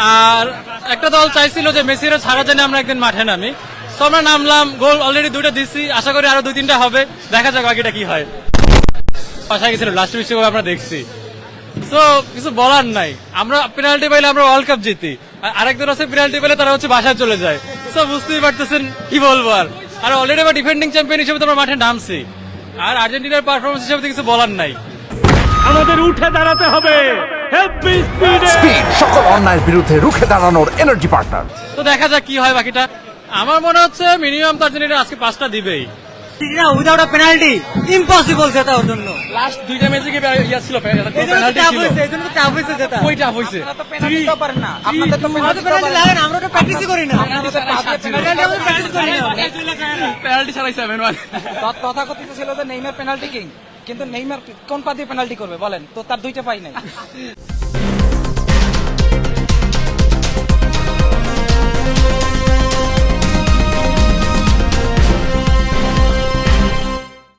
আর একটা দল চাইছিল যে মেসিরও ছাড়া জানি আমরা একদিন মাঠে নামি, তো আমরা নামলাম, গোল অলরেডি 2টা দিচ্ছি, আশা করি আরো 2-3টা হবে, দেখা যাক বাকিটা কি হয়। বাসায় গেছিল লাস্ট বিশ্বকাপ আমরা দেখছি, তো কিছু বলার নাই। আমরা পেনাল্টি পাইলে আমরা ওয়ার্ল্ড কাপ জিতি, আর আরেকজন আছে পেনাল্টি পেলে তারা হচ্ছে বাসায় চলে যায়। তো বুঝতেই পারতেছেন কি বলবো। আর অলরেডি আমরা ডিফেন্ডিং চ্যাম্পিয়ন হিসেবে তো আমরা মাঠে নামছি, আর আর্জেন্টিনার পারফরমেন্স হিসেবে তো কিছু বলার নাই। আমাদের উঠে দাঁড়াতে হবে। হেভি স্পিড, সকল অন্যায়ের বিরুদ্ধে রুখে দাঁড়ানোর এনার্জি পার্টনার। তো দেখা যাক কি হয় বাকিটা। আমার মনে হচ্ছে মিনিমাম তো আর্জেন্টিনা আজকে 5টা দিবেই। উইদাউট আ পেনাল্টি ইম্পসিবল জেতা ওর জন্য। লাস্ট 2টা ম্যাচে কি ইয়া ছিল, পেনাল্টি এজন্য তো টাফ হইছে জেতা। কই টাফ হইছে? পেনাল্টি তো পারেন না, আপনাদের তো পেনাল্টি লাগে না, আমরা তো প্র্যাকটিসই করি না। পেনাল্টি আমরা প্র্যাকটিস করি না। পেনাল্টি ছাড়াই 7-1। তথাকথিত ছিল যে নেইমার পেনাল্টি কিং, কিন্তু নেইমার কোন পা দিয়ে পেনাল্টি করবে বলেন তো, তার 2টা পাই নাই।